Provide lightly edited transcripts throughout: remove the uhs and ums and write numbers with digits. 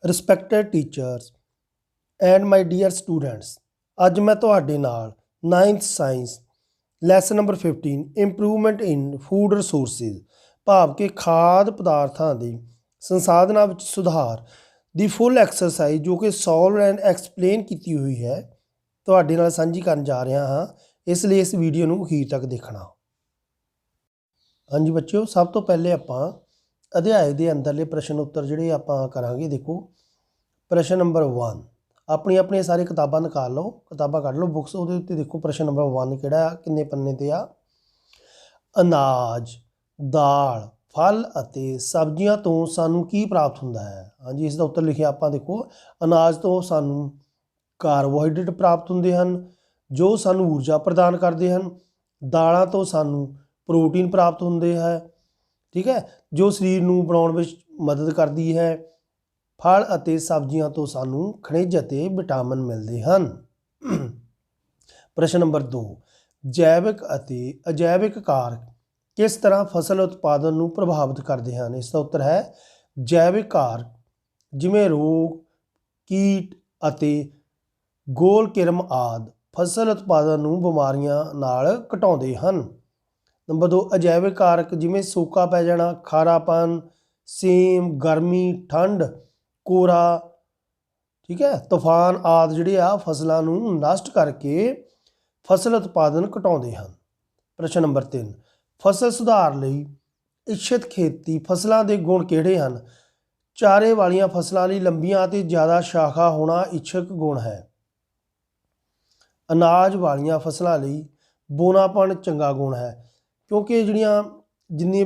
Respected teachers and my dear students, ਅੱਜ ਮੈਂ ਤੁਹਾਡੇ ਨਾਲ 9th science lesson number 15 improvement in food resources ਭਾਵ ਕਿ ਖਾਦ ਪਦਾਰਥਾਂ ਦੇ ਸੰਸਾਧਨਾਂ ਵਿੱਚ ਸੁਧਾਰ ਦੀ ਫੁੱਲ ਐਕਸਰਸਾਈਜ਼ ਜੋ ਕਿ ਸੋਲਵ ਐਂਡ ਐਕਸਪਲੇਨ ਕੀਤੀ ਹੋਈ ਹੈ ਤੁਹਾਡੇ ਨਾਲ ਸਾਂਝੀ ਕਰਨ ਜਾ ਰਿਹਾ ਹਾਂ। ਇਸ ਲਈ ਇਸ ਵੀਡੀਓ ਨੂੰ ਅਖੀਰ ਤੱਕ ਦੇਖਣਾ। ਹਾਂਜੀ ਬੱਚਿਓ, ਸਭ ਤੋਂ ਪਹਿਲੇ ਆਪਾਂ ਅਧਿਆਇ ਦੇ ਅੰਦਰਲੇ ਪ੍ਰਸ਼ਨ ਉੱਤਰ ਜਿਹੜੇ ਆਪਾਂ ਕਰਾਂਗੇ। ਦੇਖੋ ਪ੍ਰਸ਼ਨ ਨੰਬਰ 1, ਆਪਣੀ ਸਾਰੀ ਕਿਤਾਬਾਂ ਨਿਕਾਲ ਲਓ, ਕਿਤਾਬਾਂ ਕੱਢ ਲਓ ਬੁੱਕਸ, ਉਹਦੇ ਉੱਤੇ ਦੇਖੋ ਪ੍ਰਸ਼ਨ ਨੰਬਰ 1 ਕਿਹੜਾ ਆ, ਕਿੰਨੇ ਪੰਨੇ ਤੇ ਆ। ਅਨਾਜ, ਦਾਲ, ਫਲ ਅਤੇ ਸਬਜ਼ੀਆਂ ਤੋਂ ਸਾਨੂੰ ਕੀ ਪ੍ਰਾਪਤ ਹੁੰਦਾ ਹੈ? ਹਾਂਜੀ, ਇਸ ਦਾ ਉੱਤਰ ਲਿਖਿਆ ਆਪਾਂ। ਦੇਖੋ ਅਨਾਜ ਤੋਂ ਸਾਨੂੰ ਕਾਰਬੋਹਾਈਡਰੇਟ ਪ੍ਰਾਪਤ ਹੁੰਦੇ ਹਨ ਜੋ ਸਾਨੂੰ ਊਰਜਾ ਪ੍ਰਦਾਨ ਕਰਦੇ ਹਨ। ਦਾਲਾਂ ਤੋਂ ਸਾਨੂੰ ਪ੍ਰੋਟੀਨ ਪ੍ਰਾਪਤ ਹੁੰਦੇ ਹੈ, ਠੀਕ ਹੈ, ਜੋ ਸਰੀਰ ਨੂੰ ਬਣਾਉਣ ਵਿੱਚ ਮਦਦ ਕਰਦੀ ਹੈ। ਫਲ ਅਤੇ ਸਬਜ਼ੀਆਂ ਤੋਂ ਸਾਨੂੰ ਖਣਿਜ ਅਤੇ ਵਿਟਾਮਿਨ ਮਿਲਦੇ ਹਨ। ਪ੍ਰਸ਼ਨ ਨੰਬਰ 2, ਜੈਵਿਕ ਅਤੇ ਅਜੈਵਿਕ ਕਾਰਕ ਕਿਸ ਤਰ੍ਹਾਂ ਫਸਲ ਉਤਪਾਦਨ ਨੂੰ ਪ੍ਰਭਾਵਿਤ ਕਰਦੇ ਹਨ? ਇਸ ਦਾ ਉੱਤਰ ਹੈ ਜੈਵਿਕ ਕਾਰਕ ਜਿਵੇਂ ਰੋਗ, ਕੀਟ ਅਤੇ ਗੋਲ ਕਿਰਮ ਆਦਿ ਫਸਲ ਉਤਪਾਦਨ ਨੂੰ ਬਿਮਾਰੀਆਂ ਨਾਲ ਘਟਾਉਂਦੇ ਹਨ। ਨੰਬਰ 2, ਅਜੈਵਿਕ ਕਾਰਕ ਜਿਵੇਂ ਸੋਕਾ ਪੈ ਜਾਣਾ, ਖਾਰਾਪਨ, ਸੇਮ, ਗਰਮੀ, ਠੰਡ, ਕੋਰਾ, ਠੀਕ ਹੈ, ਤੂਫਾਨ ਆਦਿ ਜਿਹੜੇ ਆ ਫਸਲਾਂ ਨੂੰ ਨਸ਼ਟ ਕਰਕੇ ਫਸਲ ਉਤਪਾਦਨ ਘਟਾਉਂਦੇ ਹਨ। ਪ੍ਰਸ਼ਨ ਨੰਬਰ 3, ਫਸਲ ਸੁਧਾਰ ਲਈ ਇੱਛਤ ਖੇਤੀ ਫਸਲਾਂ ਦੇ ਗੁਣ ਕਿਹੜੇ ਹਨ? ਚਾਰੇ ਵਾਲੀਆਂ ਫਸਲਾਂ ਲਈ ਲੰਬੀਆਂ ਅਤੇ ਜ਼ਿਆਦਾ ਸ਼ਾਖਾ ਹੋਣਾ ਇੱਛਕ ਗੁਣ ਹੈ। ਅਨਾਜ ਵਾਲੀਆਂ ਫਸਲਾਂ ਲਈ ਬੋਨਾਪਣ ਚੰਗਾ ਗੁਣ ਹੈ, ਕਿਉਂਕਿ ਜਿੰਨੀ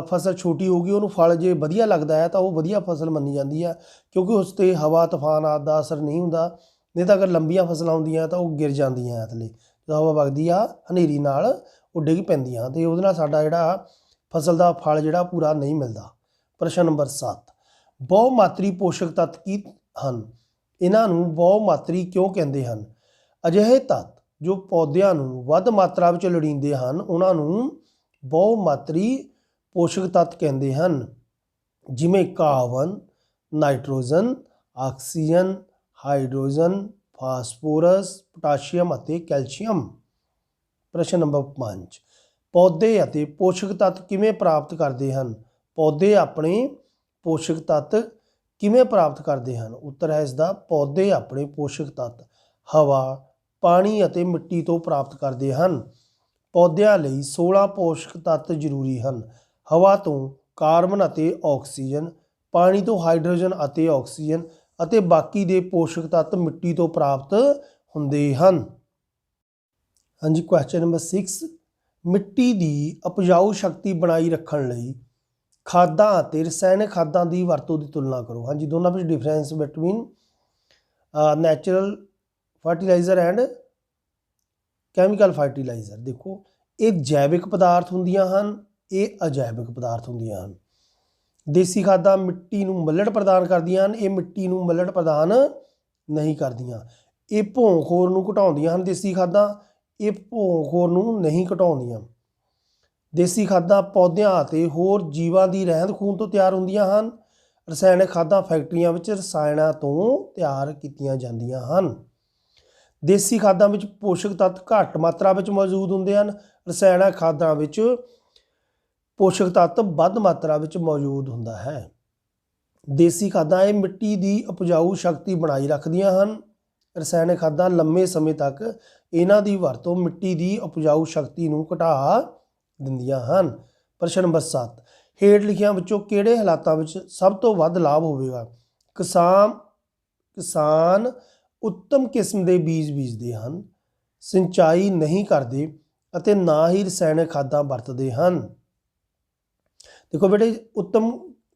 ਫਸਲ ਛੋਟੀ ਹੋਊਗੀ ਉਹਨੂੰ ਫਲ ਜੇ ਵਧੀਆ ਲੱਗਦਾ ਹੈ ਤਾਂ ਉਹ ਵਧੀਆ ਫਸਲ ਮੰਨੀ ਜਾਂਦੀ ਹੈ, ਕਿਉਂਕਿ ਉਸ 'ਤੇ ਹਵਾ ਤੂਫਾਨ ਆਦਿ ਦਾ ਅਸਰ ਨਹੀਂ ਹੁੰਦਾ। ਨਹੀਂ ਤਾਂ ਅਗਰ ਲੰਬੀਆਂ ਫਸਲਾਂ ਹੁੰਦੀਆਂ ਤਾਂ ਉਹ ਗਿਰ ਜਾਂਦੀਆਂ ਥੱਲੇ, ਜਦੋਂ ਹਵਾ ਵਗਦੀ ਆ ਹਨੇਰੀ ਨਾਲ ਉਹ ਡਿੱਗ ਪੈਂਦੀਆਂ ਅਤੇ ਉਹਦੇ ਨਾਲ ਸਾਡਾ ਜਿਹੜਾ ਫਸਲ ਦਾ ਫਲ ਜਿਹੜਾ ਪੂਰਾ ਨਹੀਂ ਮਿਲਦਾ। ਪ੍ਰਸ਼ਨ ਨੰਬਰ 7, ਬਹੁਮਾਤਰੀ ਪੋਸ਼ਕ ਤੱਤ ਕੀ ਹਨ? ਇਹਨਾਂ ਨੂੰ ਬਹੁਮਾਤਰੀ ਕਿਉਂ ਕਹਿੰਦੇ ਹਨ? ਅਜਿਹੇ ਤੱਤ ਜੋ ਪੌਦਿਆਂ ਨੂੰ ਵੱਧ ਮਾਤਰਾ ਵਿੱਚ ਲੋੜੀਂਦੇ ਹਨ ਉਹਨਾਂ ਨੂੰ ਬਹੁਮਾਤਰੀ ਪੋਸ਼ਕ ਤੱਤ ਕਹਿੰਦੇ ਹਨ, ਜਿਵੇਂ carbon, nitrogen, oxygen, hydrogen, phosphorus, potassium ਅਤੇ ਕੈਲਸ਼ੀਅਮ। ਪ੍ਰਸ਼ਨ ਨੰਬਰ 5, ਪੌਦੇ ਅਤੇ ਪੋਸ਼ਕ ਤੱਤ ਕਿਵੇਂ ਪ੍ਰਾਪਤ ਕਰਦੇ ਹਨ? ਪੌਦੇ ਆਪਣੇ ਪੋਸ਼ਕ ਤੱਤ ਕਿਵੇਂ ਪ੍ਰਾਪਤ ਕਰਦੇ ਹਨ? ਉੱਤਰ ਹੈ ਇਸਦਾ ਪੌਦੇ ਆਪਣੇ ਪੋਸ਼ਕ ਤੱਤ ਹਵਾ, ਪਾਣੀ ਅਤੇ ਮਿੱਟੀ ਤੋਂ ਪ੍ਰਾਪਤ ਕਰਦੇ ਹਨ। ਪੌਦਿਆਂ ਲਈ 16 ਪੋਸ਼ਕ ਤੱਤ ਜ਼ਰੂਰੀ ਹਨ। ਹਵਾ ਤੋਂ ਕਾਰਬਨ ਅਤੇ ਆਕਸੀਜਨ, ਪਾਣੀ ਤੋਂ ਹਾਈਡਰੋਜਨ ਅਤੇ ਆਕਸੀਜਨ ਅਤੇ ਬਾਕੀ ਦੇ ਪੋਸ਼ਕ ਤੱਤ ਮਿੱਟੀ ਤੋਂ ਪ੍ਰਾਪਤ ਹੁੰਦੇ ਹਨ। ਹਾਂਜੀ, ਕੁਐਸਚਨ ਨੰਬਰ 6, ਮਿੱਟੀ ਦੀ ਉਪਜਾਊ ਸ਼ਕਤੀ ਬਣਾਈ ਰੱਖਣ ਲਈ ਖਾਦਾਂ ਅਤੇ ਰਸਾਇਣਕ ਖਾਦਾਂ ਦੀ ਵਰਤੋਂ ਦੀ ਤੁਲਨਾ ਕਰੋ। ਹਾਂਜੀ, ਦੋਨਾਂ ਵਿੱਚ difference between natural fertiliser and chemical fertiliser. ਦੇਖੋ ਇਹ ਜੈਵਿਕ ਪਦਾਰਥ ਹੁੰਦੀਆਂ ਹਨ, ਇਹ ਅਜੈਵਿਕ ਪਦਾਰਥ ਹੁੰਦੀਆਂ ਹਨ। ਦੇਸੀ ਖਾਦਾਂ ਮਿੱਟੀ ਨੂੰ ਮੱਲੜ ਪ੍ਰਦਾਨ ਕਰਦੀਆਂ ਹਨ, ਇਹ ਮਿੱਟੀ ਨੂੰ ਮੱਲੜ ਪ੍ਰਦਾਨ ਨਹੀਂ ਕਰਦੀਆਂ। ਇਹ ਭੌਂ-ਖੋਰ ਨੂੰ ਘਟਾਉਂਦੀਆਂ ਹਨ ਦੇਸੀ ਖਾਦਾਂ, ਇਹ ਭੌਂ-ਖੋਰ ਨੂੰ ਨਹੀਂ ਘਟਾਉਂਦੀਆਂ। ਦੇਸੀ ਖਾਦਾਂ ਪੌਦਿਆਂ ਅਤੇ ਹੋਰ ਜੀਵਾਂ ਦੀ ਰਹਿੰਦ ਖੂੰਹਦ ਤੋਂ ਤਿਆਰ ਹੁੰਦੀਆਂ ਹਨ। ਰਸਾਇਣਕ ਖਾਦਾਂ ਫੈਕਟਰੀਆਂ ਵਿੱਚ ਰਸਾਇਣਾਂ ਤੋਂ ਤਿਆਰ ਕੀਤੀਆਂ ਜਾਂਦੀਆਂ ਹਨ। ਦੇਸੀ ਖਾਦਾਂ ਵਿੱਚ ਪੋਸ਼ਕ ਤੱਤ ਘੱਟ ਮਾਤਰਾ ਵਿੱਚ ਮੌਜੂਦ ਹੁੰਦੇ ਹਨ, ਰਸਾਇਣਕ ਖਾਦਾਂ ਵਿੱਚ ਪੋਸ਼ਕ ਤੱਤ ਵੱਧ ਮਾਤਰਾ ਵਿੱਚ ਮੌਜੂਦ ਹੁੰਦਾ ਹੈ। ਦੇਸੀ ਖਾਦਾਂ ਇਹ ਮਿੱਟੀ ਦੀ ਉਪਜਾਊ ਸ਼ਕਤੀ ਬਣਾਈ ਰੱਖਦੀਆਂ ਹਨ। ਰਸਾਇਣਕ ਖਾਦਾਂ ਲੰਮੇ ਸਮੇਂ ਤੱਕ ਇਹਨਾਂ ਦੀ ਵਰਤੋਂ ਮਿੱਟੀ ਦੀ ਉਪਜਾਊ ਸ਼ਕਤੀ ਨੂੰ ਘਟਾ ਦਿੰਦੀਆਂ ਹਨ। ਪ੍ਰਸ਼ਨ ਨੰਬਰ 7, ਹੇਠ ਲਿਖਿਆਂ ਵਿੱਚੋਂ ਕਿਹੜੇ ਹਾਲਾਤਾਂ ਵਿੱਚ ਸਭ ਤੋਂ ਵੱਧ ਲਾਭ ਹੋਵੇਗਾ? ਕਿਸਾਨ ਉੱਤਮ ਕਿਸਮ ਦੇ ਬੀਜ ਬੀਜਦੇ ਹਨ, ਸਿੰਚਾਈ ਨਹੀਂ ਕਰਦੇ ਅਤੇ ਨਾ ਹੀ ਰਸਾਇਣਕ ਖਾਦਾਂ ਵਰਤਦੇ ਹਨ। ਦੇਖੋ ਬੇਟੇ, ਉੱਤਮ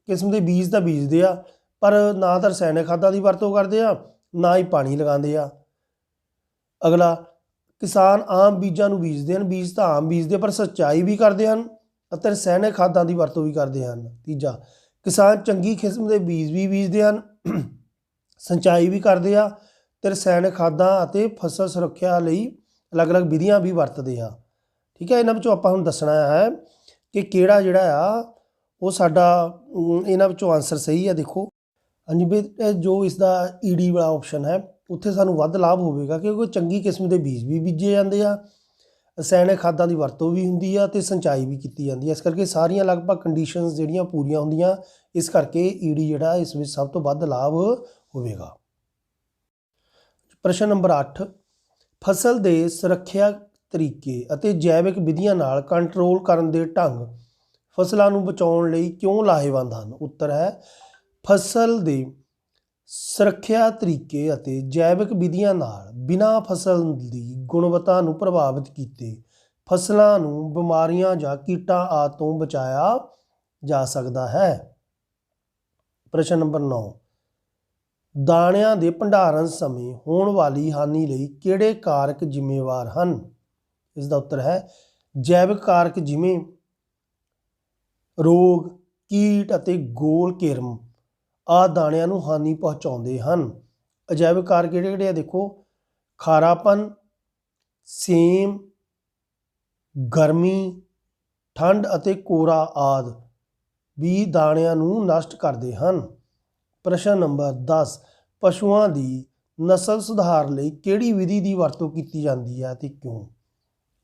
ਕਿਸਮ ਦੇ ਬੀਜ ਤਾਂ ਬੀਜਦੇ ਆ ਪਰ ਨਾ ਤਾਂ ਰਸਾਇਣਕ ਖਾਦਾਂ ਦੀ ਵਰਤੋਂ ਕਰਦੇ ਆ, ਨਾ ਹੀ ਪਾਣੀ ਲਗਾਉਂਦੇ ਆ। ਅਗਲਾ, ਕਿਸਾਨ ਆਮ ਬੀਜਾਂ ਨੂੰ ਬੀਜਦੇ ਹਨ, ਬੀਜ ਤਾਂ ਆਮ ਬੀਜਦੇ ਪਰ ਸਿੰਚਾਈ ਵੀ ਕਰਦੇ ਹਨ ਅਤੇ ਰਸਾਇਣਕ ਖਾਦਾਂ ਦੀ ਵਰਤੋਂ ਵੀ ਕਰਦੇ ਹਨ। ਤੀਜਾ, ਕਿਸਾਨ ਚੰਗੀ ਕਿਸਮ ਦੇ ਬੀਜ ਵੀ ਬੀਜਦੇ ਹਨ, ਸਿੰਚਾਈ ਵੀ ਕਰਦੇ ਆ ਅਤੇ ਰਸਾਇਣਕ ਖਾਦਾਂ ਅਤੇ ਫਸਲ ਸੁਰੱਖਿਆ ਲਈ ਅਲੱਗ-ਅਲੱਗ ਵਿਧੀਆਂ ਵੀ ਵਰਤਦੇ ਆ। ਠੀਕ ਹੈ, ਇਹਨਾਂ ਵਿੱਚੋਂ ਆਪਾਂ ਹੁਣ ਦੱਸਣਾ ਹੈ ਕਿ ਕਿਹੜਾ ਜਿਹੜਾ ਆ ਉਹ ਸਾਡਾ ਇਹਨਾਂ ਵਿੱਚੋਂ ਆਨਸਰ ਸਹੀ ਹੈ। ਦੇਖੋ हाँ जी ਬੇਟੇ, ਜੋ ਇਸ ਦਾ ਈਡੀ ਵਾਲਾ ਆਪਸ਼ਨ ਹੈ ਉੱਥੇ ਸਾਨੂੰ ਵੱਧ ਲਾਭ ਹੋਵੇਗਾ ਕਿਉਂਕਿ ਚੰਗੀ ਕਿਸਮ ਦੇ ਬੀਜ ਵੀ ਬੀਜੇ ਜਾਂਦੇ ਆ, ਰਸਾਇਣਿਕ ਖਾਦਾਂ ਦੀ ਵਰਤੋਂ ਵੀ ਹੁੰਦੀ ਆ ਤੇ ਸਿੰਚਾਈ ਵੀ ਕੀਤੀ ਜਾਂਦੀ ਹੈ। ਇਸ ਕਰਕੇ ਸਾਰੀਆਂ ਲਗਭਗ ਕੰਡੀਸ਼ਨਸ ਜਿਹੜੀਆਂ ਪੂਰੀਆਂ ਹੁੰਦੀਆਂ, ਇਸ ਕਰਕੇ ਈਡੀ ਜਿਹੜਾ ਇਸ ਵਿੱਚ ਸਭ ਤੋਂ ਵੱਧ ਲਾਭ ਹੋਵੇਗਾ। ਪ੍ਰਸ਼ਨ ਨੰਬਰ 8, ਫਸਲ ਦੇ ਸੁਰੱਖਿਆ ਤਰੀਕੇ ਅਤੇ ਜੈਵਿਕ ਵਿਧੀਆਂ ਨਾਲ ਕੰਟਰੋਲ ਕਰਨ ਦੇ ਢੰਗ ਫਸਲਾਂ ਨੂੰ ਬਚਾਉਣ ਲਈ ਕਿਉਂ ਲਾਹੇਵੰਦ ਹਨ? ਉੱਤਰ ਹੈ ਫਸਲ ਦੇ ਸੁਰੱਖਿਆ ਤਰੀਕੇ ਅਤੇ ਜੈਵਿਕ ਵਿਧੀਆਂ ਨਾਲ ਬਿਨਾਂ ਫਸਲ ਦੀ ਗੁਣਵੱਤਾ ਨੂੰ ਪ੍ਰਭਾਵਿਤ ਕੀਤੇ ਫਸਲਾਂ ਨੂੰ ਬਿਮਾਰੀਆਂ ਜਾਂ ਕੀਟਾਂ ਆਦਿ ਤੋਂ ਬਚਾਇਆ ਜਾ ਸਕਦਾ ਹੈ। ਪ੍ਰਸ਼ਨ ਨੰਬਰ 9, ਦਾਣਿਆਂ ਦੇ ਭੰਡਾਰਨ ਸਮੇਂ ਹੋਣ ਵਾਲੀ ਹਾਨੀ ਲਈ ਕਿਹੜੇ ਕਾਰਕ ਜ਼ਿੰਮੇਵਾਰ ਹਨ? ਇਸ ਦਾ ਉੱਤਰ ਹੈ ਜੈਵਿਕ ਕਾਰਕ ਜਿਵੇਂ ਰੋਗ, ਕੀਟ ਅਤੇ ਗੋਲ ਕਿਰਮ ਆਦਿ ਦਾਣਿਆਂ ਨੂੰ ਹਾਨੀ ਪਹੁੰਚਾਉਂਦੇ ਹਨ। ਅਜੈਵਿਕ ਕਾਰਕ ਕਿਹੜੇ ਕਿਹੜੇ ਆ ਦੇਖੋ, ਖਾਰਾਪਨ, ਸੇਮ, ਗਰਮੀ, ਠੰਡ ਅਤੇ ਕੋਰਾ ਆਦਿ ਵੀ ਦਾਣਿਆਂ ਨੂੰ ਨਸ਼ਟ ਕਰਦੇ ਹਨ। ਪ੍ਰਸ਼ਨ ਨੰਬਰ 10, ਪਸ਼ੂਆਂ ਦੀ ਨਸਲ ਸੁਧਾਰ ਲਈ ਕਿਹੜੀ ਵਿਧੀ ਦੀ ਵਰਤੋਂ ਕੀਤੀ ਜਾਂਦੀ ਹੈ ਅਤੇ ਕਿਉਂ?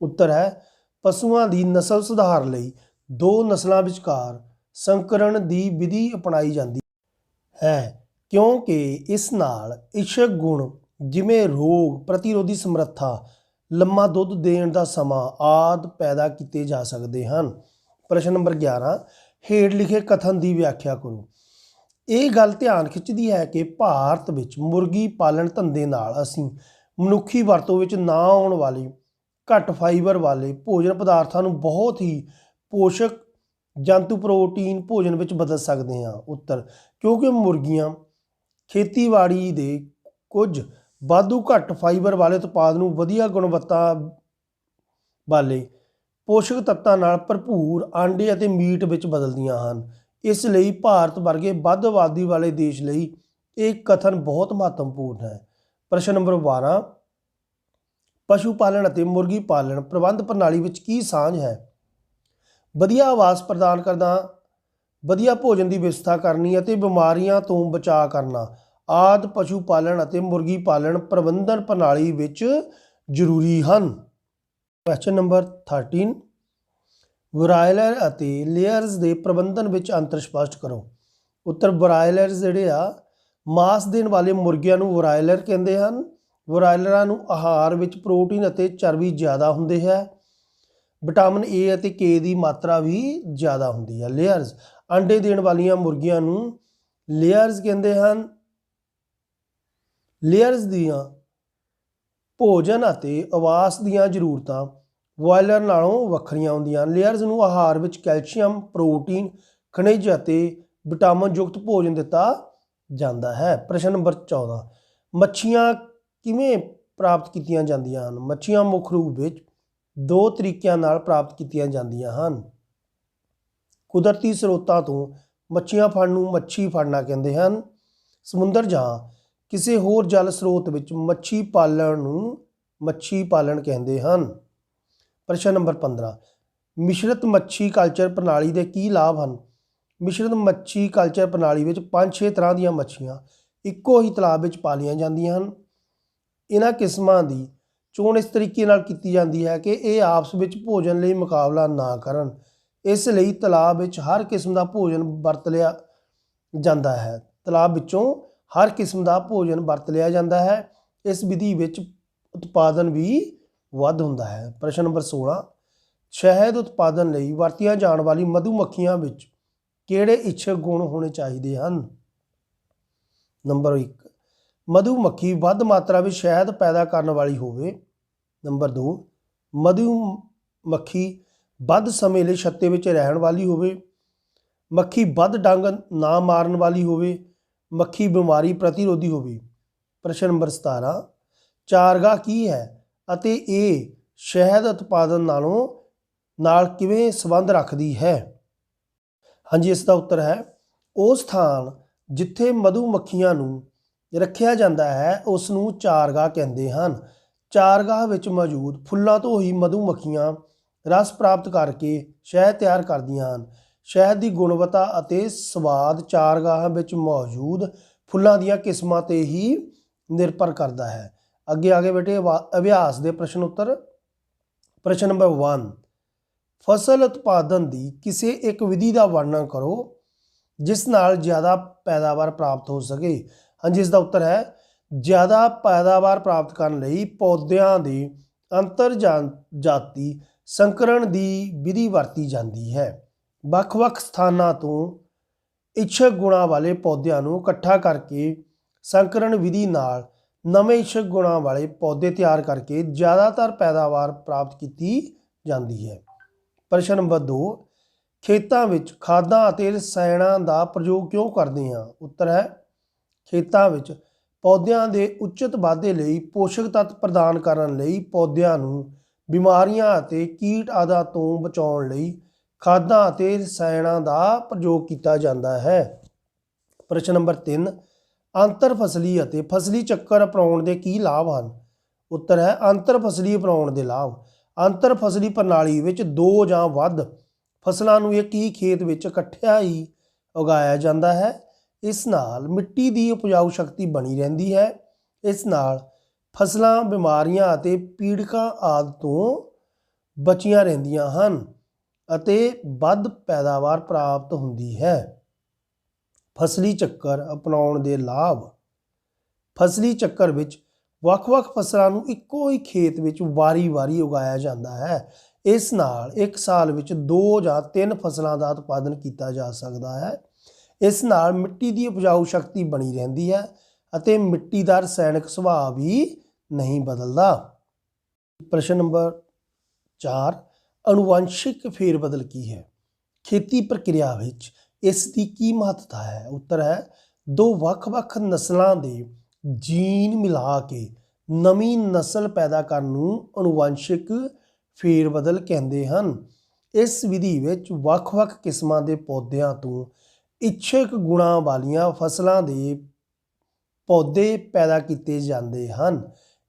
ਉੱਤਰ ਹੈ ਪਸ਼ੂਆਂ ਦੀ ਨਸਲ ਸੁਧਾਰ ਲਈ ਦੋ ਨਸਲਾਂ ਵਿਚਕਾਰ ਸੰਕਰਣ ਦੀ ਵਿਧੀ ਅਪਣਾਈ ਜਾਂਦੀ ਹੈ ਕਿਉਂਕਿ ਇਸ ਨਾਲ ਇੱਛਕ ਗੁਣ ਜਿਵੇਂ ਰੋਗ ਪ੍ਰਤੀਰੋਧੀ ਸਮਰੱਥਾ, ਲੰਮਾ ਦੁੱਧ ਦੇਣ ਦਾ ਸਮਾਂ ਆਦਿ ਪੈਦਾ ਕੀਤੇ ਜਾ ਸਕਦੇ ਹਨ। ਪ੍ਰਸ਼ਨ ਨੰਬਰ 11, ਹੇਠ ਲਿਖੇ ਕਥਨ ਦੀ ਵਿਆਖਿਆ ਕਰੋ। ਇਹ ਗੱਲ ਧਿਆਨ ਖਿੱਚਦੀ ਹੈ ਕਿ ਭਾਰਤ ਵਿੱਚ ਮੁਰਗੀ ਪਾਲਣ ਧੰਦੇ ਨਾਲ ਅਸੀਂ ਮਨੁੱਖੀ ਵਰਤੋਂ ਵਿੱਚ ਨਾ ਆਉਣ ਵਾਲੇ ਘੱਟ ਫਾਈਬਰ ਵਾਲੇ ਭੋਜਨ ਪਦਾਰਥਾਂ ਨੂੰ ਬਹੁਤ ਹੀ ਪੋਸ਼ਕ ਜੰਤੂ ਪ੍ਰੋਟੀਨ ਭੋਜਨ ਵਿੱਚ ਬਦਲ ਸਕਦੇ ਹਾਂ। ਉੱਤਰ ਕਿਉਂਕਿ ਮੁਰਗੀਆਂ ਖੇਤੀਬਾੜੀ ਦੇ ਕੁਝ ਵਾਧੂ ਘੱਟ ਫਾਈਬਰ ਵਾਲੇ ਉਤਪਾਦ ਨੂੰ ਵਧੀਆ ਗੁਣਵੱਤਾ ਵਾਲੇ ਪੋਸ਼ਕ ਤੱਤਾਂ ਨਾਲ ਭਰਪੂਰ ਆਂਡੇ ਅਤੇ ਮੀਟ ਵਿੱਚ ਬਦਲਦੀਆਂ ਹਨ। ਇਸ ਲਈ ਭਾਰਤ ਵਰਗੇ ਵੱਧ ਆਬਾਦੀ ਵਾਲੇ ਦੇਸ਼ ਲਈ ਇਹ ਕਥਨ ਬਹੁਤ ਮਹੱਤਵਪੂਰਨ ਹੈ। ਪ੍ਰਸ਼ਨ ਨੰਬਰ 12, ਪਸ਼ੂ ਪਾਲਣ ਅਤੇ ਮੁਰਗੀ ਪਾਲਣ ਪ੍ਰਬੰਧ ਪ੍ਰਣਾਲੀ ਵਿੱਚ ਕੀ ਸਾਂਝ ਹੈ? ਵਧੀਆ ਆਵਾਸ ਪ੍ਰਦਾਨ ਕਰਨਾ, ਵਧੀਆ ਭੋਜਨ ਦੀ ਵਿਵਸਥਾ ਕਰਨੀ ਅਤੇ ਬਿਮਾਰੀਆਂ ਤੋਂ ਬਚਾਅ ਕਰਨਾ ਆਦਿ ਪਸ਼ੂ ਪਾਲਣ ਅਤੇ ਮੁਰਗੀ ਪਾਲਣ ਪ੍ਰਬੰਧਨ ਪ੍ਰਣਾਲੀ ਵਿੱਚ ਜ਼ਰੂਰੀ ਹਨ। ਕੁਐਸਚਨ ਨੰਬਰ 13, ਬਰਾਇਲਰ ਅਤੇ ਲੇਅਰਸ ਦੇ ਪ੍ਰਬੰਧਨ ਵਿੱਚ ਅੰਤਰ ਸਪਸ਼ਟ ਕਰੋ। ਉੱਤਰ ਬਰਾਇਲਰਸ ਜਿਹੜੇ ਆ ਮਾਸ ਦੇਣ ਵਾਲੇ ਮੁਰਗੀਆਂ ਨੂੰ ਬਰਾਇਲਰ ਕਹਿੰਦੇ ਹਨ। ਬਰਾਇਲਰਾਂ ਨੂੰ ਆਹਾਰ ਵਿੱਚ ਪ੍ਰੋਟੀਨ ਅਤੇ ਚਰਬੀ ਜ਼ਿਆਦਾ ਹੁੰਦੇ ਹੈ। ਵਿਟਾਮਿਨ ਏ ਅਤੇ ਕੇ ਦੀ ਮਾਤਰਾ ਵੀ ਜ਼ਿਆਦਾ ਹੁੰਦੀ ਹੈ। ਲੇਅਰਸ ਅੰਡੇ ਦੇਣ ਵਾਲੀਆਂ ਮੁਰਗੀਆਂ ਨੂੰ ਲੇਅਰਸ ਕਹਿੰਦੇ ਹਨ। ਲੇਅਰਸ ਦੀਆਂ ਭੋਜਨ ਅਤੇ ਆਵਾਸ ਦੀਆਂ ਜ਼ਰੂਰਤਾਂ ਬੋਇਲਰ ਨਾਲੋਂ ਵੱਖਰੀਆਂ ਹੁੰਦੀਆਂ ਹਨ। ਲੇਅਰਸ ਨੂੰ ਆਹਾਰ ਵਿੱਚ ਕੈਲਸ਼ੀਅਮ, ਪ੍ਰੋਟੀਨ, ਖਣਿਜ ਅਤੇ ਵਿਟਾਮਿਨ ਯੁਕਤ ਭੋਜਨ ਦਿੱਤਾ ਜਾਂਦਾ ਹੈ। ਪ੍ਰਸ਼ਨ ਨੰਬਰ 14, ਮੱਛੀਆਂ ਕਿਵੇਂ ਪ੍ਰਾਪਤ ਕੀਤੀਆਂ ਜਾਂਦੀਆਂ ਹਨ? ਮੱਛੀਆਂ ਮੁੱਖ ਰੂਪ ਵਿੱਚ ਦੋ ਤਰੀਕਿਆਂ ਨਾਲ ਪ੍ਰਾਪਤ ਕੀਤੀਆਂ ਜਾਂਦੀਆਂ ਹਨ। ਕੁਦਰਤੀ ਸਰੋਤਾਂ ਤੋਂ ਮੱਛੀਆਂ ਫੜਨ ਨੂੰ ਮੱਛੀ ਫੜਨਾ ਕਹਿੰਦੇ ਹਨ। ਸਮੁੰਦਰ ਜਾਂ ਕਿਸੇ ਹੋਰ ਜਲ ਸਰੋਤ ਵਿੱਚ ਮੱਛੀ ਪਾਲਣ ਨੂੰ ਮੱਛੀ ਪਾਲਣ ਕਹਿੰਦੇ ਹਨ। ਪ੍ਰਸ਼ਨ ਨੰਬਰ 15, ਮਿਸ਼ਰਤ ਮੱਛੀ ਕਲਚਰ ਪ੍ਰਣਾਲੀ ਦੇ ਕੀ ਲਾਭ ਹਨ? ਮਿਸ਼ਰਤ ਮੱਛੀ ਕਲਚਰ ਪ੍ਰਣਾਲੀ ਵਿੱਚ 5-6 ਤਰ੍ਹਾਂ ਦੀਆਂ ਮੱਛੀਆਂ ਇੱਕੋ ਹੀ ਤਲਾਬ ਵਿੱਚ ਪਾਲੀਆਂ ਜਾਂਦੀਆਂ ਹਨ। ਇਹਨਾਂ ਕਿਸਮਾਂ ਦੀ ਚੋਣ ਇਸ ਤਰੀਕੇ ਨਾਲ ਕੀਤੀ ਜਾਂਦੀ ਹੈ ਕਿ ਇਹ ਆਪਸ ਵਿੱਚ ਭੋਜਨ ਲਈ ਮੁਕਾਬਲਾ ਨਾ ਕਰਨ। ਇਸ ਲਈ ਤਲਾਬ ਵਿੱਚ ਹਰ ਕਿਸਮ ਦਾ ਭੋਜਨ ਵਰਤ ਲਿਆ ਜਾਂਦਾ ਹੈ। ਤਲਾਬ ਵਿੱਚੋਂ ਹਰ ਕਿਸਮ ਦਾ ਭੋਜਨ ਵਰਤ ਲਿਆ ਜਾਂਦਾ ਹੈ। ਇਸ ਵਿਧੀ ਵਿੱਚ ਉਤਪਾਦਨ ਵੀ ਵੱਧ ਹੁੰਦਾ ਹੈ। ਪ੍ਰਸ਼ਨ ਨੰਬਰ 16, ਸ਼ਹਿਦ ਉਤਪਾਦਨ ਲਈ ਵਰਤੀਆਂ ਜਾਣ ਵਾਲੀ ਮਧੂ ਮੱਖੀਆਂ ਵਿੱਚ ਕਿਹੜੇ ਇੱਛਕ ਗੁਣ ਹੋਣੇ ਚਾਹੀਦੇ ਹਨ? ਨੰਬਰ 1, ਮਧੂ ਮੱਖੀ ਵੱਧ ਮਾਤਰਾ ਵਿੱਚ ਸ਼ਹਿਦ ਪੈਦਾ ਕਰਨ ਵਾਲੀ ਹੋਵੇ। ਨੰਬਰ 2, ਮਧੂ ਮੱਖੀ ਵੱਧ ਸਮੇਂ ਲਈ ਛੱਤੇ ਵਿੱਚ ਰਹਿਣ ਵਾਲੀ ਹੋਵੇ। ਮੱਖੀ ਵੱਧ ਡੰਗ ਨਾ ਮਾਰਨ ਵਾਲੀ ਹੋਵੇ। ਮੱਖੀ ਬਿਮਾਰੀ ਪ੍ਰਤੀਰੋਧੀ ਹੋਵੇ। ਪ੍ਰਸ਼ਨ ਨੰਬਰ 17, ਚਾਰਗਾਹ ਕੀ ਹੈ ਅਤੇ ਇਹ ਸ਼ਹਿਦ ਉਤਪਾਦਨ ਨਾਲ ਕਿਵੇਂ ਸੰਬੰਧ ਰੱਖਦੀ ਹੈ? ਹਾਂਜੀ, ਇਸ ਦਾ ਉੱਤਰ ਹੈ ਉਹ ਸਥਾਨ ਜਿੱਥੇ ਮਧੂ ਮੱਖੀਆਂ ਨੂੰ ਰੱਖਿਆ ਜਾਂਦਾ ਹੈ ਉਸ ਨੂੰ ਚਾਰਗਾਹ ਕਹਿੰਦੇ ਹਨ। ਚਾਰਗਾਹ ਵਿੱਚ ਮੌਜੂਦ ਫੁੱਲਾਂ ਤੋਂ ਹੀ ਮਧੂ ਮੱਖੀਆਂ ਰਸ ਪ੍ਰਾਪਤ ਕਰਕੇ ਸ਼ਹਿਦ ਤਿਆਰ ਕਰਦੀਆਂ ਹਨ। ਸ਼ਹਿਦ ਦੀ ਗੁਣਵੱਤਾ ਅਤੇ ਸਵਾਦ ਚਾਰਗਾਹਾਂ ਵਿੱਚ ਮੌਜੂਦ ਫੁੱਲਾਂ ਦੀਆਂ ਕਿਸਮਾਂ ਤੇ ਹੀ ਨਿਰਭਰ ਕਰਦਾ ਹੈ। ਅੱਗੇ ਆ ਗਏ ਬੇਟੇ ਅਭਿਆਸ ਦੇ ਪ੍ਰਸ਼ਨ ਉੱਤਰ। ਪ੍ਰਸ਼ਨ ਨੰਬਰ 1, ਫਸਲ ਉਤਪਾਦਨ ਦੀ ਕਿਸੇ ਇੱਕ ਵਿਧੀ ਦਾ ਵਰਣਨ ਕਰੋ ਜਿਸ ਨਾਲ ਜ਼ਿਆਦਾ ਪੈਦਾਵਾਰ ਪ੍ਰਾਪਤ ਹੋ ਸਕੇ। ਹਾਂਜੀ, ਇਸ ਦਾ ਉੱਤਰ ਹੈ ਜ਼ਿਆਦਾ ਪੈਦਾਵਾਰ ਪ੍ਰਾਪਤ ਕਰਨ ਲਈ ਪੌਦਿਆਂ ਦੇ ਅੰਤਰ ਜਾਤੀ ਸੰਕਰਣ ਦੀ ਵਿਧੀ ਵਰਤੀ ਜਾਂਦੀ ਹੈ। ਵੱਖ-ਵੱਖ ਸਥਾਨਾਂ ਤੋਂ ਇੱਛਕ ਗੁਣਾਂ ਵਾਲੇ ਪੌਦਿਆਂ ਨੂੰ ਇਕੱਠਾ ਕਰਕੇ ਸੰਕਰਣ ਵਿਧੀ ਨਾਲ ਨਵੇਂ ਇੱਛਕ ਗੁਣਾਂ ਵਾਲੇ ਪੌਦੇ ਤਿਆਰ ਕਰਕੇ ਜ਼ਿਆਦਾਤਰ ਪੈਦਾਵਾਰ ਪ੍ਰਾਪਤ ਕੀਤੀ ਜਾਂਦੀ ਹੈ। ਪ੍ਰਸ਼ਨ ਨੰਬਰ 2, ਖੇਤਾਂ ਵਿੱਚ ਖਾਦਾਂ ਅਤੇ ਰਸਾਇਣਾਂ ਦਾ ਪ੍ਰਯੋਗ ਕਿਉਂ ਕਰਦੇ ਹਾਂ? ਉੱਤਰ ਹੈ ਖੇਤਾਂ ਵਿੱਚ ਪੌਦਿਆਂ ਦੇ ਉਚਿਤ ਵਾਧੇ ਲਈ ਪੋਸ਼ਕ ਤੱਤ ਪ੍ਰਦਾਨ ਕਰਨ ਲਈ ਪੌਦਿਆਂ ਨੂੰ ਬਿਮਾਰੀਆਂ ਅਤੇ ਕੀਟ ਆਦਿ ਤੋਂ ਬਚਾਉਣ ਲਈ ਖਾਦਾਂ ਅਤੇ ਰਸਾਇਣਾਂ ਦਾ ਪ੍ਰਯੋਗ ਕੀਤਾ ਜਾਂਦਾ ਹੈ। ਪ੍ਰਸ਼ਨ ਨੰਬਰ 3, ਅੰਤਰ ਫਸਲੀ ਅਤੇ ਫਸਲੀ ਚੱਕਰ ਅਪਣਾਉਣ ਦੇ ਕੀ ਲਾਭ ਹਨ? ਉੱਤਰ ਹੈ ਅੰਤਰ ਫਸਲੀ ਅਪਣਾਉਣ ਦੇ ਲਾਭ। ਅੰਤਰ ਫਸਲੀ ਪ੍ਰਣਾਲੀ ਵਿੱਚ 2 ਜਾਂ ਵੱਧ ਫਸਲਾਂ ਨੂੰ ਇੱਕ ਹੀ ਖੇਤ ਵਿੱਚ ਇਕੱਠਿਆਂ ਹੀ ਉਗਾਇਆ ਜਾਂਦਾ ਹੈ। ਇਸ ਨਾਲ ਮਿੱਟੀ ਦੀ ਉਪਜਾਊ ਸ਼ਕਤੀ ਬਣੀ ਰਹਿੰਦੀ ਹੈ। ਇਸ ਨਾਲ ਫਸਲਾਂ ਬਿਮਾਰੀਆਂ ਅਤੇ ਪੀੜਕਾਂ ਆਦਿ ਤੋਂ ਬਚੀਆਂ ਰਹਿੰਦੀਆਂ ਹਨ ਅਤੇ ਵੱਧ ਪੈਦਾਵਾਰ ਪ੍ਰਾਪਤ ਹੁੰਦੀ ਹੈ। ਫਸਲੀ ਚੱਕਰ ਅਪਣਾਉਣ ਦੇ ਲਾਭ। ਫਸਲੀ ਚੱਕਰ ਵਿੱਚ ਵੱਖ-ਵੱਖ ਫਸਲਾਂ ਨੂੰ ਇੱਕੋ ਹੀ ਖੇਤ ਵਿੱਚ ਵਾਰੀ-ਵਾਰੀ ਉਗਾਇਆ ਜਾਂਦਾ ਹੈ। ਇਸ ਨਾਲ ਇੱਕ ਸਾਲ ਵਿੱਚ 2 ਜਾਂ 3 ਫਸਲਾਂ ਦਾ ਉਤਪਾਦਨ ਕੀਤਾ ਜਾ ਸਕਦਾ ਹੈ। ਇਸ ਨਾਲ ਮਿੱਟੀ ਦੀ ਉਪਜਾਊ ਸ਼ਕਤੀ ਬਣੀ ਰਹਿੰਦੀ ਹੈ ਅਤੇ ਮਿੱਟੀ ਦਾ ਰਸਾਇਣਕ ਸੁਭਾਅ ਵੀ ਨਹੀਂ ਬਦਲਦਾ। ਪ੍ਰਸ਼ਨ ਨੰਬਰ 4, ਅਨੁਵਾਂਸ਼ਿਕ ਫੇਰਬਦਲ ਕੀ ਹੈ? ਖੇਤੀ ਪ੍ਰਕਿਰਿਆ ਵਿੱਚ ਇਸ ਦੀ ਕੀ ਮਹੱਤਤਾ ਹੈ? ਉੱਤਰ ਹੈ 2 ਵੱਖ-ਵੱਖ ਨਸਲਾਂ ਦੇ ਜੀਨ ਮਿਲਾ ਕੇ ਨਵੀਂ ਨਸਲ ਪੈਦਾ ਕਰਨ ਨੂੰ ਅਨੁਵਾਂਸ਼ਿਕ ਫੇਰਬਦਲ ਕਹਿੰਦੇ ਹਨ। ਇਸ ਵਿਧੀ ਵਿੱਚ ਵੱਖ-ਵੱਖ ਕਿਸਮਾਂ ਦੇ ਪੌਦਿਆਂ ਤੋਂ ਇੱਛਕ ਗੁਣਾਂ ਵਾਲੀਆਂ ਫਸਲਾਂ ਦੇ ਪੌਦੇ ਪੈਦਾ ਕੀਤੇ ਜਾਂਦੇ ਹਨ।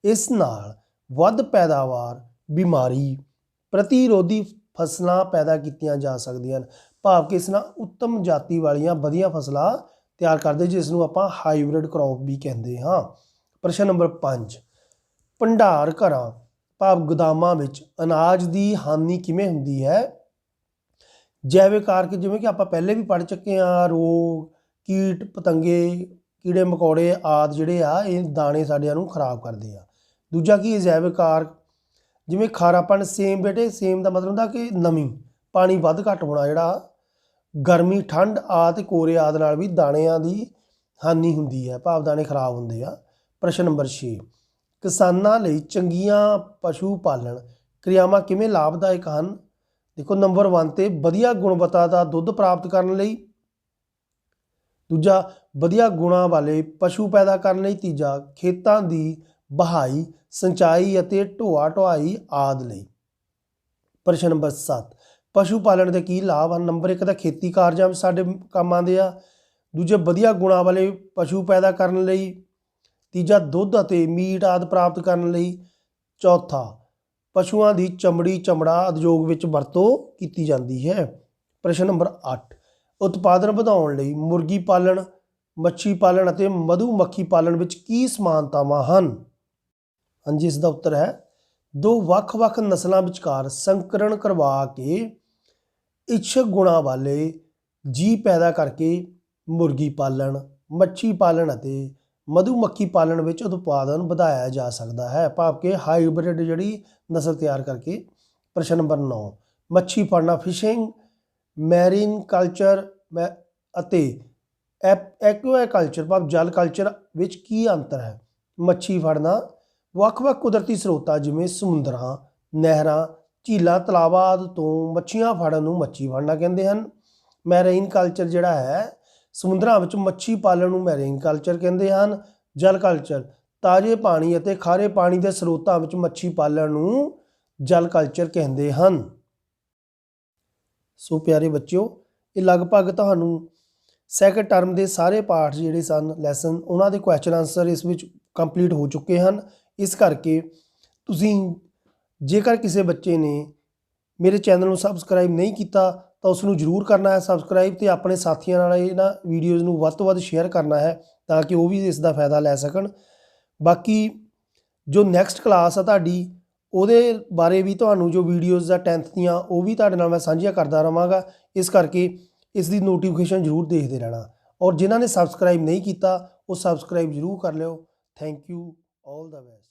ਇਸ ਨਾਲ ਵੱਧ ਪੈਦਾਵਾਰ, ਬਿਮਾਰੀ ਪ੍ਰਤੀਰੋਧੀ ਫਸਲਾਂ ਪੈਦਾ ਕੀਤੀਆਂ ਜਾ ਸਕਦੀਆਂ ਹਨ। ਭਾਵ ਕਿ ਇਸ ਨਾਲ ਉੱਤਮ ਜਾਤੀ ਵਾਲੀਆਂ ਵਧੀਆ ਫਸਲਾਂ ਤਿਆਰ ਕਰਦੇ, ਜਿਸ ਨੂੰ ਆਪਾਂ ਹਾਈਬ੍ਰਿਡ ਕ੍ਰੌਪ ਵੀ ਕਹਿੰਦੇ ਹਾਂ। ਪ੍ਰਸ਼ਨ ਨੰਬਰ 5, ਭੰਡਾਰ ਘਰਾਂ ਭਾਵ ਗੋਦਾਮਾਂ ਵਿੱਚ ਅਨਾਜ ਦੀ ਹਾਨੀ ਕਿਵੇਂ ਹੁੰਦੀ ਹੈ? ਜੈਵਿਕ ਕਾਰਕ, ਜਿਵੇਂ ਕਿ ਆਪਾਂ ਪਹਿਲੇ ਵੀ ਪੜ੍ਹ ਚੁੱਕੇ ਹਾਂ, ਰੋਗ, ਕੀਟ ਪਤੰਗੇ, ਕੀੜੇ ਮਕੌੜੇ ਆਦਿ ਜਿਹੜੇ ਆ ਇਹ ਦਾਣੇ ਸਾਡਿਆਂ ਨੂੰ ਖਰਾਬ ਕਰਦੇ ਆ। ਦੂਜਾ ਕੀ ਹੈ ਜੈਵਿਕ ਕਾਰਕ, ਜਿਵੇਂ ਖਾਰਾਪਣ। ਸੇਮ ਬੇਟੇ, ਸੇਮ ਦਾ ਮਤਲਬ ਹੁੰਦਾ ਕਿ ਨਮੀ, ਪਾਣੀ ਵੱਧ ਘੱਟ ਹੋਣਾ, ਜਿਹੜਾ ਗਰਮੀ, ਠੰਡ ਆਦਿ ਕੋਰੇ ਆਦਿ ਨਾਲ ਵੀ ਦਾਣਿਆਂ ਦੀ ਹਾਨੀ ਹੁੰਦੀ ਹੈ, ਭਾਵ ਦਾਣੇ ਖਰਾਬ ਹੁੰਦੇ ਆ। ਪ੍ਰਸ਼ਨ ਨੰਬਰ 6, ਕਿਸਾਨਾਂ ਲਈ ਚੰਗੀਆਂ ਪਸ਼ੂ ਪਾਲਣ ਕਿਰਿਆਵਾਂ ਕਿਵੇਂ ਲਾਭਦਾਇਕ ਹਨ? ਦੇਖੋ, ਨੰਬਰ 1 ਤੇ ਵਧੀਆ ਗੁਣਵੱਤਾ ਦਾ ਦੁੱਧ ਪ੍ਰਾਪਤ ਕਰਨ ਲਈ। ਦੂਜਾ, ਵਧੀਆ ਗੁਣਾਂ ਵਾਲੇ ਪਸ਼ੂ ਪੈਦਾ ਕਰਨ ਲਈ। ਤੀਜਾ, ਖੇਤਾਂ ਦੀ ਬਹਾਈ, ਸਿੰਚਾਈ ਅਤੇ ਢੋਆ ਢੁਆਈ ਆਦਿ ਲਈ। ਪ੍ਰਸ਼ਨ ਨੰਬਰ 7, ਪਸ਼ੂ ਪਾਲਣ ਦੇ ਕੀ ਲਾਭ ਹਨ? ਨੰਬਰ 1 ਤਾਂ ਖੇਤੀ ਕਾਰਜਾਂ ਵਿੱਚ ਸਾਡੇ ਕੰਮ ਆਉਂਦੇ ਆ। ਦੂਜੇ, ਵਧੀਆ ਗੁਣਾਂ ਵਾਲੇ ਪਸ਼ੂ ਪੈਦਾ ਕਰਨ ਲਈ। ਤੀਜਾ, ਦੁੱਧ ਅਤੇ ਮੀਟ ਆਦਿ ਪ੍ਰਾਪਤ ਕਰਨ ਲਈ। ਚੌਥਾ, ਪਸ਼ੂਆਂ ਦੀ ਚਮੜੀ, ਚਮੜਾ ਉਦਯੋਗ ਵਿੱਚ ਵਰਤੋਂ ਕੀਤੀ ਜਾਂਦੀ ਹੈ। ਪ੍ਰਸ਼ਨ ਨੰਬਰ 8, ਉਤਪਾਦਨ ਵਧਾਉਣ ਲਈ ਮੁਰਗੀ ਪਾਲਣ, ਮੱਛੀ ਪਾਲਣ ਅਤੇ ਮਧੂ ਮੱਖੀ ਪਾਲਣ ਵਿੱਚ ਕੀ ਸਮਾਨਤਾਵਾਂ ਹਨ? ਹਾਂਜੀ, ਇਸ ਦਾ ਉੱਤਰ ਹੈ 2 ਵੱਖ-ਵੱਖ ਨਸਲਾਂ ਵਿਚਕਾਰ ਸੰਕਰਣ ਕਰਵਾ ਕੇ ਇੱਛਕ ਗੁਣਾਂ ਵਾਲੇ ਜੀਵ ਪੈਦਾ ਕਰਕੇ ਮੁਰਗੀ ਪਾਲਣ, ਮੱਛੀ ਪਾਲਣ ਅਤੇ ਮਧੂ ਮੱਖੀ ਪਾਲਣ ਵਿੱਚ ਉਤਪਾਦਨ ਵਧਾਇਆ ਜਾ ਸਕਦਾ ਹੈ, ਭਾਵ ਕਿ ਹਾਈਬ੍ਰਿਡ ਜਿਹੜੀ ਨਸਲ ਤਿਆਰ ਕਰਕੇ। ਪ੍ਰਸ਼ਨ ਨੰਬਰ 9, ਮੱਛੀ ਫੜਨਾ ਫਿਸ਼ਿੰਗ, ਮੈਰੀਨ ਕਲਚਰ ਅਤੇ ਐਕੁਆਕਲਚਰ ਭਾਵ ਜਲ ਕਲਚਰ ਵਿੱਚ ਕੀ ਅੰਤਰ ਹੈ? ਮੱਛੀ ਫੜਨਾ ਵੱਖ-ਵੱਖ ਕੁਦਰਤੀ ਸਰੋਤਾਂ ਜਿਵੇਂ ਸਮੁੰਦਰਾਂ, ਨਹਿਰਾਂ, ਝੀਲਾਂ, ਤਲਾਬਾਂ ਆਦਿ ਤੋਂ ਮੱਛੀਆਂ ਫੜਨ ਨੂੰ ਮੱਛੀ ਫੜਨਾ ਕਹਿੰਦੇ ਹਨ। ਮੈਰੀਨ ਕਲਚਰ ਜਿਹੜਾ ਹੈ, ਸਮੁੰਦਰਾਂ ਵਿੱਚ ਮੱਛੀ ਪਾਲਣ ਨੂੰ ਮੈਰੀਨ ਕਲਚਰ ਕਹਿੰਦੇ ਹਨ। ਜਲ ਕਲਚਰ, ਤਾਜ਼ੇ ਪਾਣੀ ਅਤੇ ਖਾਰੇ ਪਾਣੀ ਦੇ ਸਰੋਤਾਂ ਵਿੱਚ ਮੱਛੀ ਪਾਲਣ ਨੂੰ ਜਲ ਕਲਚਰ ਕਹਿੰਦੇ ਹਨ। ਸੋ ਪਿਆਰੇ ਬੱਚਿਓ, ਇਹ ਲਗਭਗ ਤੁਹਾਨੂੰ ਸੈਕੰਡ ਟਰਮ ਦੇ ਸਾਰੇ ਪਾਠ ਜਿਹੜੇ ਸਨ ਲੈਸਨ, ਉਹਨਾਂ ਦੇ ਕੁਐਸਚਨ ਆਨਸਰ ਇਸ ਵਿੱਚ ਕੰਪਲੀਟ ਹੋ ਚੁੱਕੇ ਹਨ। ਇਸ ਕਰਕੇ ਤੁਸੀਂ ਜੇਕਰ ਕਿਸੇ ਬੱਚੇ ਨੇ ਮੇਰੇ ਚੈਨਲ ਨੂੰ ਸਬਸਕ੍ਰਾਈਬ ਨਹੀਂ ਕੀਤਾ ਤਾਂ ਉਸ ਨੂੰ ਜ਼ਰੂਰ ਕਰਨਾ ਹੈ ਸਬਸਕ੍ਰਾਈਬ, ਤੇ ਆਪਣੇ ਸਾਥੀਆਂ ਨਾਲ ਇਹਨਾਂ ਵੀਡੀਓਜ਼ ਨੂੰ ਵੱਧ ਤੋਂ ਵੱਧ ਸ਼ੇਅਰ ਕਰਨਾ ਹੈ ਤਾਂ ਕਿ ਉਹ ਵੀ ਇਸ ਦਾ ਫਾਇਦਾ ਲੈ ਸਕਣ। ਬਾਕੀ ਜੋ ਨੈਕਸਟ ਕਲਾਸ ਆ ਤੁਹਾਡੀ, ਉਹਦੇ ਬਾਰੇ ਵੀ ਤੁਹਾਨੂੰ ਜੋ ਵੀਡੀਓਜ਼ ਆ 10th ਦੀਆਂ ਉਹ ਵੀ ਤੁਹਾਡੇ ਨਾਲ ਮੈਂ ਸਾਂਝੀਆਂ ਕਰਦਾ ਰਹਾਂਗਾ। ਇਸ ਕਰਕੇ ਇਸ ਦੀ ਨੋਟੀਫਿਕੇਸ਼ਨ ਜ਼ਰੂਰ ਦੇਖਦੇ ਰਹਿਣਾ, ਔਰ ਜਿਨ੍ਹਾਂ ਨੇ ਸਬਸਕ੍ਰਾਈਬ ਨਹੀਂ ਕੀਤਾ ਉਹ ਸਬਸਕ੍ਰਾਈਬ ਜ਼ਰੂਰ ਕਰ ਲਿਓ। Thank you, all the best.